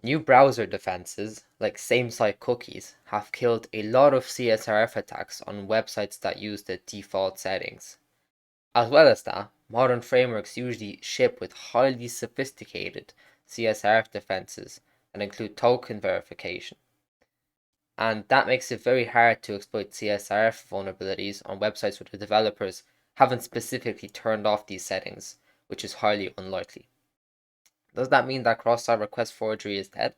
New browser defenses, like same-site cookies, have killed a lot of CSRF attacks on websites that use the default settings. As well as that, modern frameworks usually ship with highly sophisticated CSRF defenses that include token verification. And that makes it very hard to exploit CSRF vulnerabilities on websites where the developers haven't specifically turned off these settings, which is highly unlikely. Does that mean that cross-site request forgery is dead?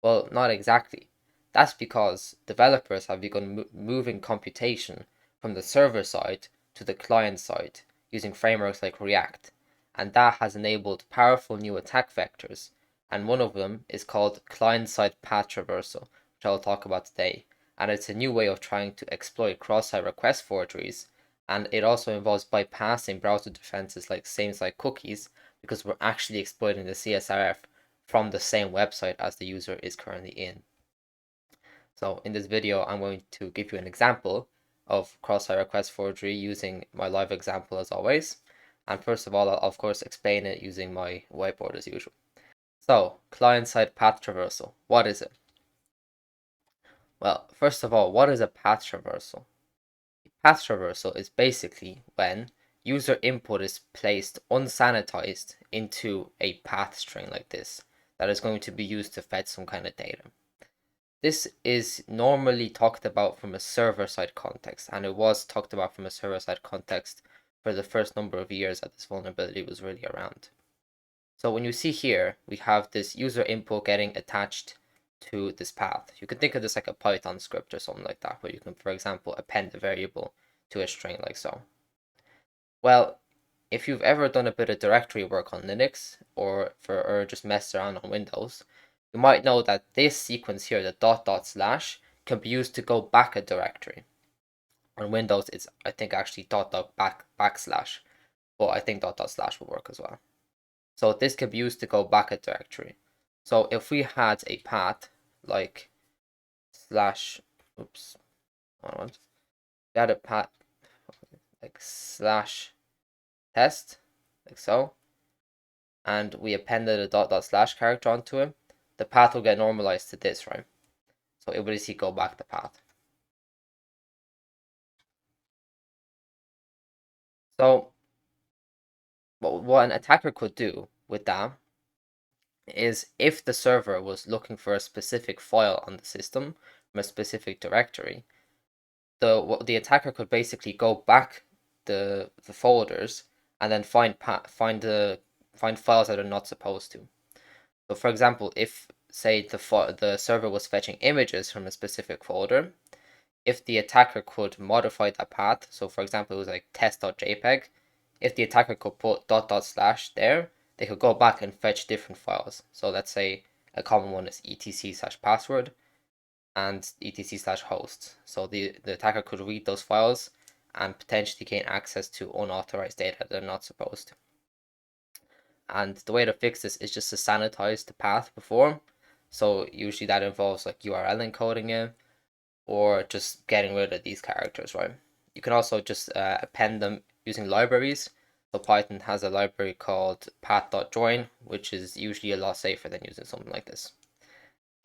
Well, not exactly. That's because developers have begun moving computation from the server side to the client side using frameworks like React, and that has enabled powerful new attack vectors, and one of them is called Client-Side Path Traversal, which I'll talk about today, and it's a new way of trying to exploit cross-site request forgeries, and it also involves bypassing browser defenses like same-site cookies because we're actually exploiting the CSRF from the same website as the user is currently in. So in this video, I'm going to give you an example of cross-site request forgery using my live example as always. And first of all, I'll of course explain it using my whiteboard as usual. So client-side path traversal, what is it? Well, first of all, what is a path traversal? Path traversal is basically when user input is placed unsanitized into a path string like this that is going to be used to fetch some kind of data. This is normally talked about from a server-side context, and it was talked about from a server-side context for the first number of years that this vulnerability was really around. So when you see here, we have this user input getting attached to this path. You can think of this like a Python script or something like that, where you can, for example, append a variable to a string like so. Well, if you've ever done a bit of directory work on Linux or just messed around on Windows, you might know that this sequence here, the dot dot slash, can be used to go back a directory. On Windows, it's I think actually dot dot backslash, but I think dot dot slash will work as well. So this can be used to go back a directory. So if we had a path like slash, oops, we had a path like slash test, like so, and we appended a dot dot slash character onto it, the path will get normalized to this, right? So it will basically go back the path. So what an attacker could do with that is if the server was looking for a specific file on the system from a specific directory, the attacker could basically go back the folders and then find files that are not supposed to. So for example, if say the server was fetching images from a specific folder, if the attacker could modify that path, so for example it was like test.jpg, if the attacker could put dot dot slash there, they could go back and fetch different files. So let's say a common one is etc/password and etc/host. So the attacker could read those files and potentially gain access to unauthorized data they're not supposed to. And the way to fix this is just to sanitize the path before. So usually that involves like URL encoding it or just getting rid of these characters, right? You can also just append them using libraries. So Python has a library called path.join, which is usually a lot safer than using something like this.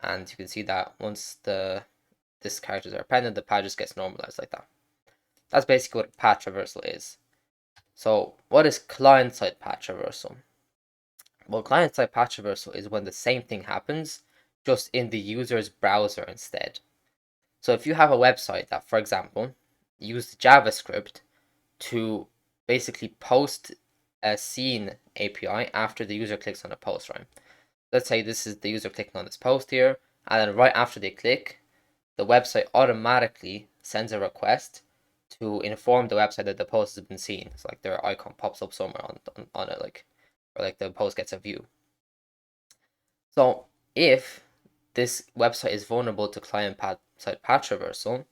And you can see that once this characters are appended, the path just gets normalized like that. That's basically what path traversal is. So what is client-side path traversal? Well, client-side path traversal is when the same thing happens, just in the user's browser instead. So if you have a website that, for example, used JavaScript to basically post a scene API after the user clicks on a post, right? Let's say this is the user clicking on this post here, and then right after they click, the website automatically sends a request to inform the website that the post has been seen. It's like their icon pops up somewhere on it, like, or like the post gets a view. So if this website is vulnerable to client-side path traversal,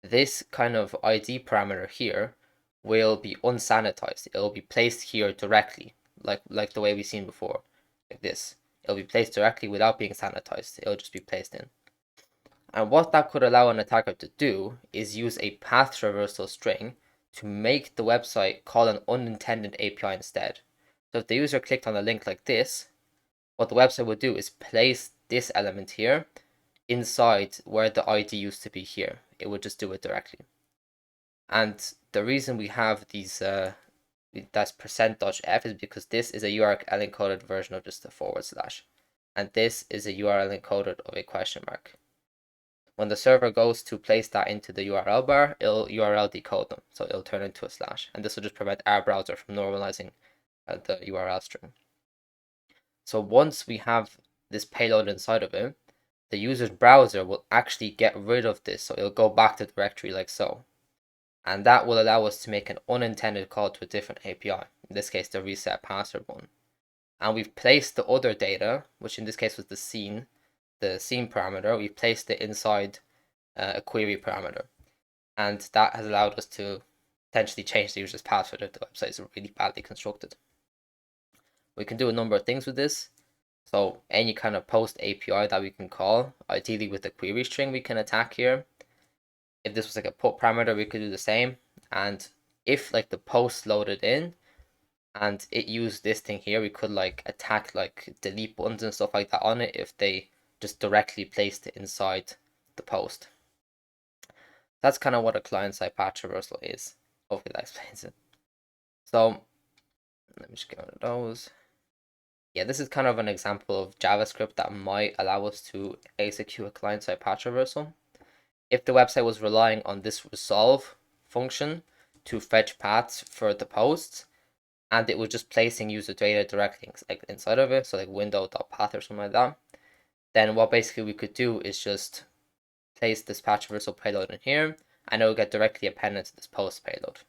this kind of ID parameter here will be unsanitized. It will be placed here directly, like the way we've seen before, like this. It'll be placed directly without being sanitized. It'll just be placed in. And what that could allow an attacker to do is use a path traversal string to make the website call an unintended API instead. So if the user clicked on a link like this, what the website would do is place this element here inside where the ID used to be here. It would just do it directly. And the reason we have these that's %.f is because this is a URL encoded version of just a /, and this is a URL encoded of a question mark. When the server goes to place that into the URL bar, it'll URL decode them, so it'll turn into a /, and this will just prevent our browser from normalizing the URL string. So once we have this payload inside of it, the user's browser will actually get rid of this, so it'll go back to the directory like so. And that will allow us to make an unintended call to a different API, in this case the reset password one. And we've placed the other data, which in this case was the scene parameter, we've placed it inside a query parameter. And that has allowed us to potentially change the user's password if the website is really badly constructed. We can do a number of things with this. So any kind of post API that we can call, ideally with the query string we can attack here. If this was like a put parameter, we could do the same. And if like the post loaded in and it used this thing here, we could like attack like delete buttons and stuff like that on it if they just directly placed it inside the post. That's kind of what a client-side path traversal is. Hopefully that explains it. So let me just get rid of those. Yeah, this is kind of an example of JavaScript that might allow us to execute a client-side path traversal. If the website was relying on this resolve function to fetch paths for the posts, and it was just placing user data directly like inside of it, so like window.path or something like that, then what basically we could do is just place this path traversal payload in here, and it will get directly appended to this post payload.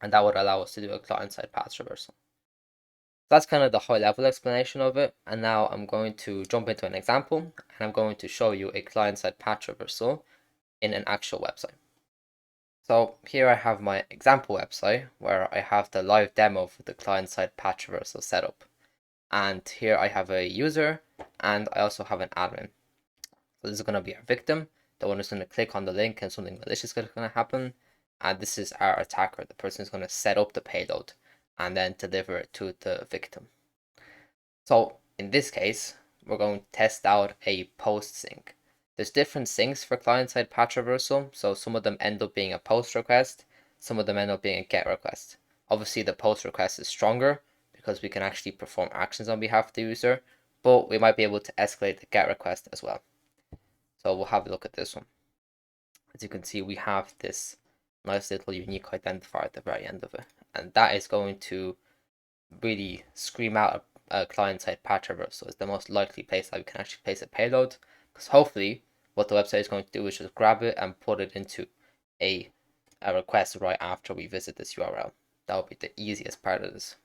And that would allow us to do a client-side path traversal. That's kind of the high-level explanation of it, and now I'm going to jump into an example, and I'm going to show you a client-side path traversal in an actual website. So here I have my example website where I have the live demo for the client-side path traversal setup. And here I have a user and I also have an admin. So this is going to be our victim, the one who's going to click on the link and something malicious is going to happen. And this is our attacker, the person who's going to set up the payload and then deliver it to the victim. So in this case, we're going to test out a post sync. There's different syncs for client-side path traversal, so some of them end up being a post request, some of them end up being a get request. Obviously, the post request is stronger because we can actually perform actions on behalf of the user, but we might be able to escalate the get request as well. So we'll have a look at this one. As you can see, we have this nice little unique identifier at the very end of it, and that is going to really scream out a client-side path traversal. It's the most likely place that we can actually place a payload, because hopefully what the website is going to do is just grab it and put it into a request right after we visit this URL. That would be the easiest part of this.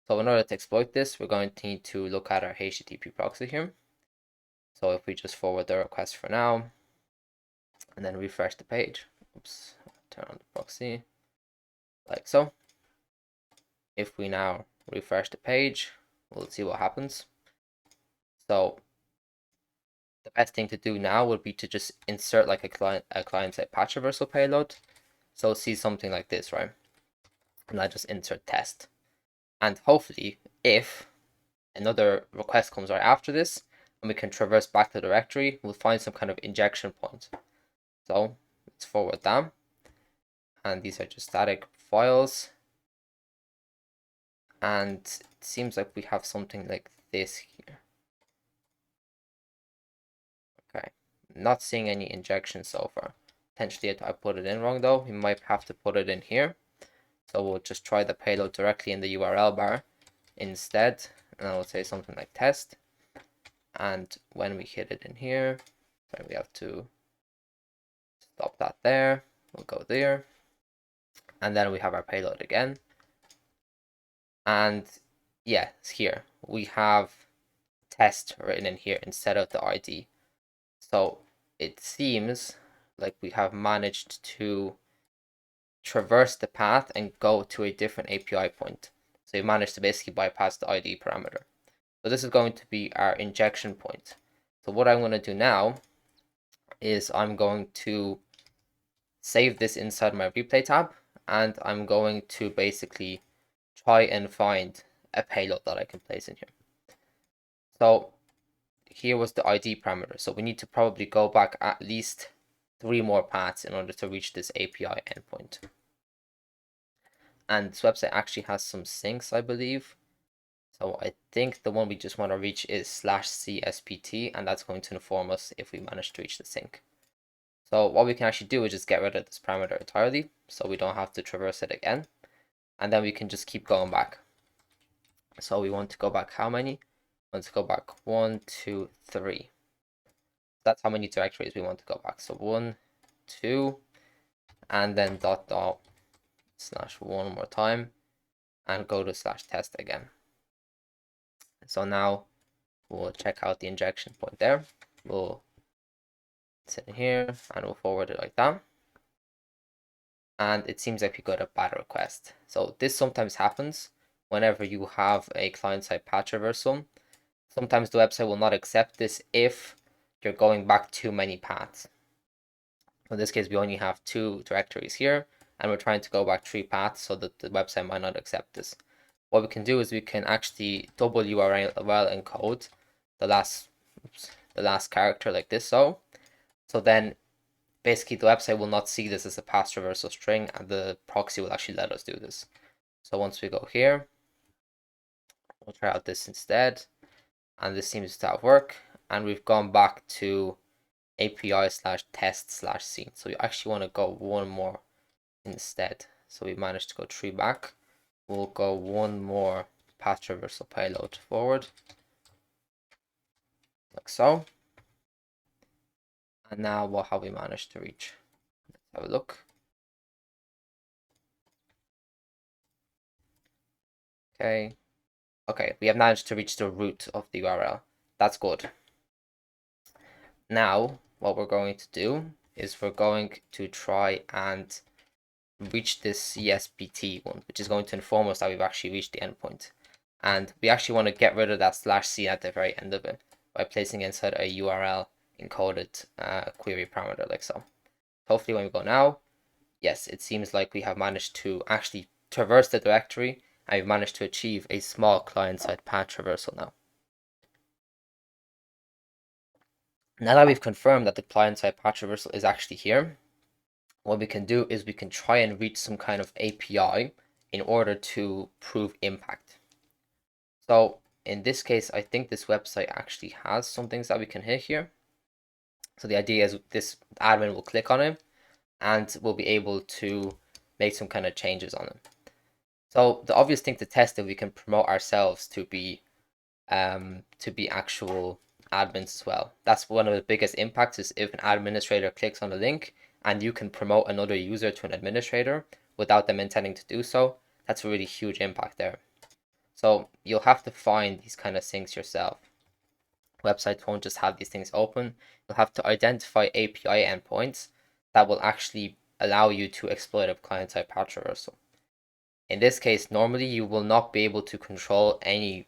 So in order to exploit this, we're going to need to look at our HTTP proxy here. So if we just forward the request for now, and then refresh the page, oops, turn on the proxy, like so. If we now refresh the page, we'll see what happens. So the best thing to do now would be to just insert like a client-side path traversal payload. So see something like this, right? And I just insert test. And hopefully, if another request comes right after this, and we can traverse back to the directory, we'll find some kind of injection point. So let's forward that. And these are just static files. And it seems like we have something like this here. Okay, not seeing any injection so far. Potentially I put it in wrong though. We might have to put it in here. So we'll just try the payload directly in the URL bar instead. And I'll say something like test. And when we hit it in here, so we have to stop that there. We'll go there. And then we have our payload again. And yeah, it's here. We have test written in here instead of the ID. So it seems like we have managed to traverse the path and go to a different API point. So we managed to basically bypass the ID parameter. So this is going to be our injection point. So what I'm going to do now is I'm going to save this inside my replay tab, and I'm going to basically try and find a payload that I can place in here. So here was the ID parameter. So we need to probably go back at least 3 more paths in order to reach this API endpoint. And this website actually has some syncs, I believe. So I think the one we just want to reach is /CSPT, and that's going to inform us if we manage to reach the sync. So what we can actually do is just get rid of this parameter entirely, so we don't have to traverse it again. And then we can just keep going back. So we want to go back how many? We want to go back 1, 2, 3. That's how many directories we want to go back. So 1, 2, and then dot dot / one more time, and go to /test again. So now we'll check out the injection point there. We'll sit in here and we'll forward it like that. And it seems like we got a bad request. So this sometimes happens whenever you have a client-side path traversal. Sometimes the website will not accept this if you're going back too many paths. In this case, we only have 2 directories here, and we're trying to go back 3 paths, so that the website might not accept this. What we can do is we can actually double URL encode the last character like this. So then basically the website will not see this as a path traversal string, and the proxy will actually let us do this. So once we go here, we'll try out this instead, and this seems to work, and we've gone back to API/test/scene. So we actually want to go one more instead. So we managed to go 3 back. We'll go one more path traversal payload forward, like so. And now what have we managed to reach? Let's have a look. Okay, we have managed to reach the root of the URL. That's good. Now, what we're going to do is we're going to try and reach this CSPT one, which is going to inform us that we've actually reached the endpoint. And we actually want to get rid of that /c at the very end of it by placing inside a URL encoded query parameter like so. Hopefully when we go now, yes, it seems like we have managed to actually traverse the directory, and we've managed to achieve a small client-side path traversal now. Now that we've confirmed that the client-side path traversal is actually here, what we can do is we can try and reach some kind of API in order to prove impact. So in this case, I think this website actually has some things that we can hit here. So the idea is this admin will click on it, and we'll be able to make some kind of changes on it. So the obvious thing to test is we can promote ourselves to be actual admins as well. That's one of the biggest impacts, is if an administrator clicks on the link and you can promote another user to an administrator without them intending to do so. That's a really huge impact there. So you'll have to find these kind of things yourself. Websites won't just have these things open. You'll have to identify API endpoints that will actually allow you to exploit a client-side path traversal. In this case, normally you will not be able to control any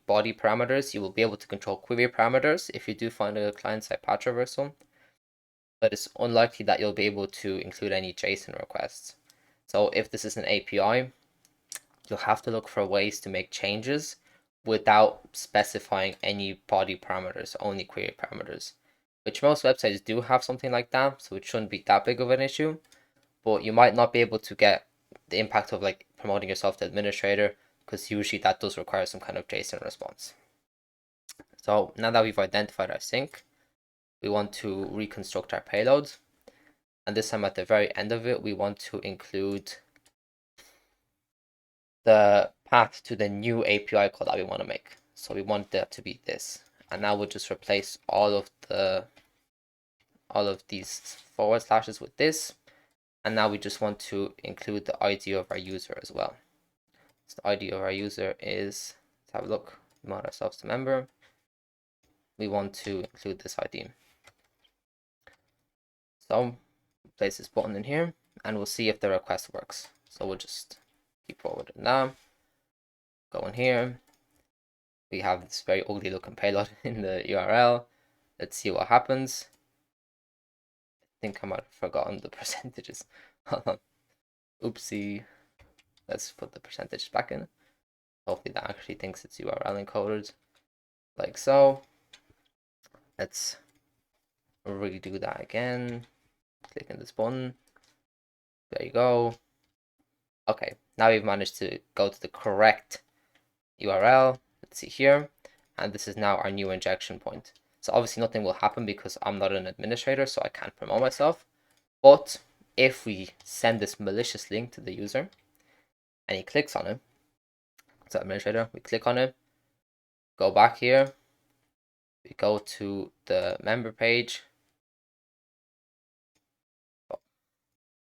body parameters. You will be able to control query parameters if you do find a client-side path traversal, but it's unlikely that you'll be able to include any JSON requests. So if this is an API, you'll have to look for ways to make changes without specifying any body parameters, only query parameters, which most websites do have something like that, so it shouldn't be that big of an issue. But you might not be able to get the impact of like promoting yourself to administrator, because usually that does require some kind of JSON response. So now that we've identified our sync, we want to reconstruct our payload, and this time at the very end of it, we want to include the path to the new API call that we want to make. So we want that to be this, and now we'll just replace all of these forward slashes with this, and now we just want to include the ID of our user as well. So the ID of our user is, let's have a look, we want ourselves to member. We want to include this ID. So place this button in here, and we'll see if the request works. So we'll just keep forwarding now. Go in here. We have this very ugly looking payload in the URL. Let's see what happens. I think I might have forgotten the percentages. Hold on. Oopsie. Let's put the percentage back in. Hopefully that actually thinks it's URL encoded, like so. let's redo that again. Click on this button. There you go. Okay, now we've managed to go to the correct URL. Let's see here. And this is now our new injection point. So obviously nothing will happen because I'm not an administrator, so I can't promote myself. But if we send this malicious link to the user and he clicks on it, so administrator, we click on it, go back here, we go to the member page.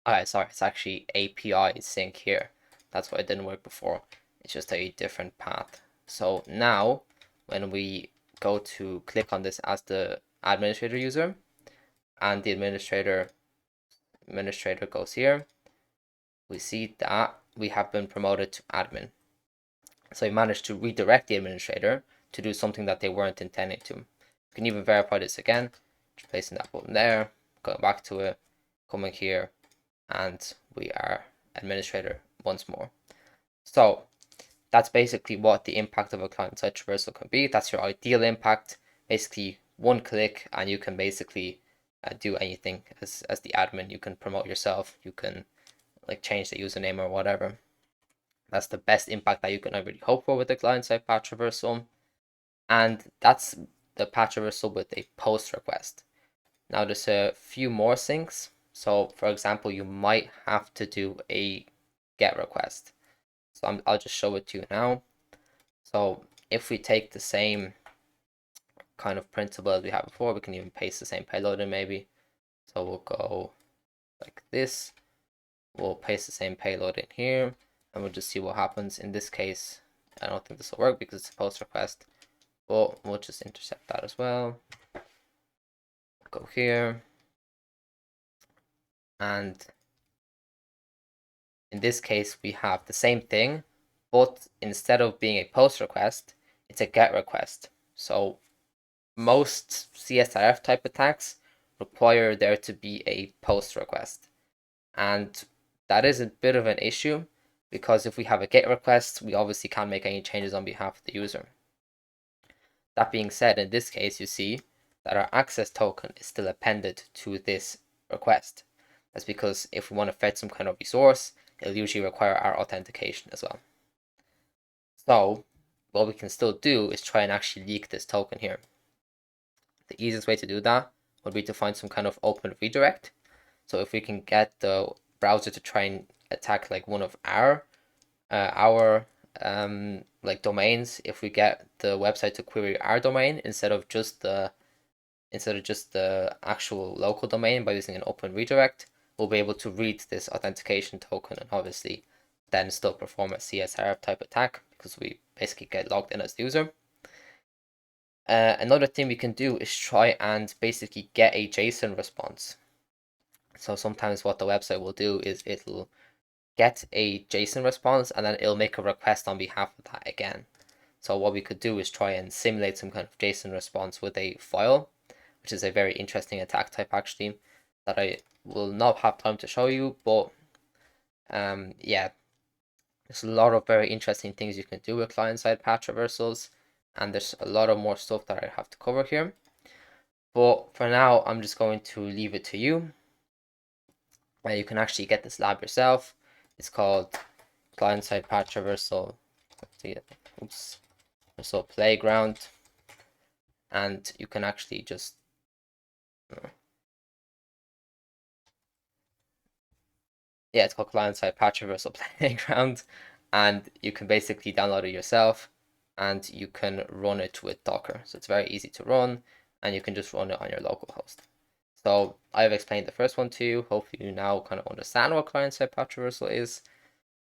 Alright, sorry, it's actually API sync here. That's why it didn't work before. It's just a different path. So now when we go to click on this as the administrator user and the administrator goes here, we see that we have been promoted to admin. So we managed to redirect the administrator to do something that they weren't intending to. You can even verify this again, just placing that button there, going back to it, coming here, and we are administrator once more. So that's basically what the impact of a client-side traversal can be. That's your ideal impact. Basically, one click and you can basically do anything as the admin. You can promote yourself. You can like change the username or whatever. That's the best impact that you can really hope for with the client-side path traversal. And that's the path traversal with a post request. Now there's a few more things. So for example, you might have to do a get request. So I'll just show it to you now. So if we take the same kind of principle as we had before, we can even paste the same payload in maybe. So we'll go like this. We'll paste the same payload in here and we'll just see what happens. In this case, I don't think this will work because it's a post request, but we'll just intercept that as well. Go here. And in this case, we have the same thing, but instead of being a post request, it's a get request. So most CSRF type attacks require there to be a post request. And that is a bit of an issue because if we have a get request, we obviously can't make any changes on behalf of the user. That being said, in this case, you see that our access token is still appended to this request. That's because if we want to fetch some kind of resource, it'll usually require our authentication as well. So what we can still do is try and actually leak this token here. The easiest way to do that would be to find some kind of open redirect. So if we can get the browser to try and attack like one of our like domains, if we get the website to query our domain instead of just the actual local domain by using an open redirect, we'll be able to read this authentication token and obviously then still perform a CSRF type attack because we basically get logged in as the user. Another thing we can do is try and basically get a JSON response. So sometimes what the website will do is it'll get a JSON response and then it'll make a request on behalf of that again. So what we could do is try and simulate some kind of JSON response with a file, which is a very interesting attack type actually that I will not have time to show you, but yeah, there's a lot of very interesting things you can do with client-side path traversals, and there's a lot of more stuff that I have to cover here. But for now, I'm just going to leave it to you. You can actually get this lab yourself. It's called Client-Side Path Traversal. Oops. So playground, and you can actually just yeah, it's called Client-Side Path Traversal Playground, and you can basically download it yourself, and you can run it with Docker. So it's very easy to run, and you can just run it on your local host. So I've explained the first one to you. Hopefully you now kind of understand what client-side path traversal is,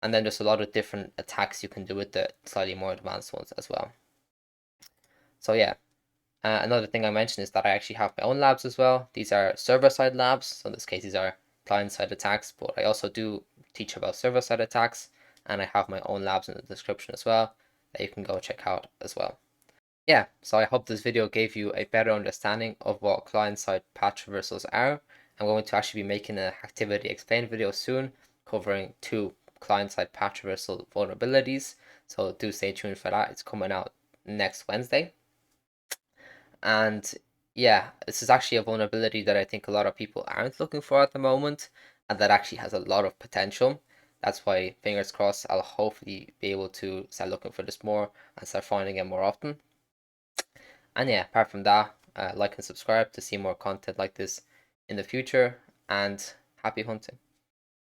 and then there's a lot of different attacks you can do with the slightly more advanced ones as well. So yeah, another thing I mentioned is that I actually have my own labs as well. These are server-side labs. So in this case, these are client-side attacks, but I also do teach about server-side attacks, and I have my own labs in the description as well that you can go check out as well. Yeah, so I hope this video gave you a better understanding of what client-side path traversals are. I'm going to actually be making an activity explain video soon covering 2 client-side path traversal vulnerabilities. So do stay tuned for that. It's coming out next Wednesday. And Yeah, this is actually a vulnerability that I think a lot of people aren't looking for at the moment, and that actually has a lot of potential. That's why, fingers crossed, I'll hopefully be able to start looking for this more and start finding it more often. And yeah, apart from that, like and subscribe to see more content like this in the future, and happy hunting.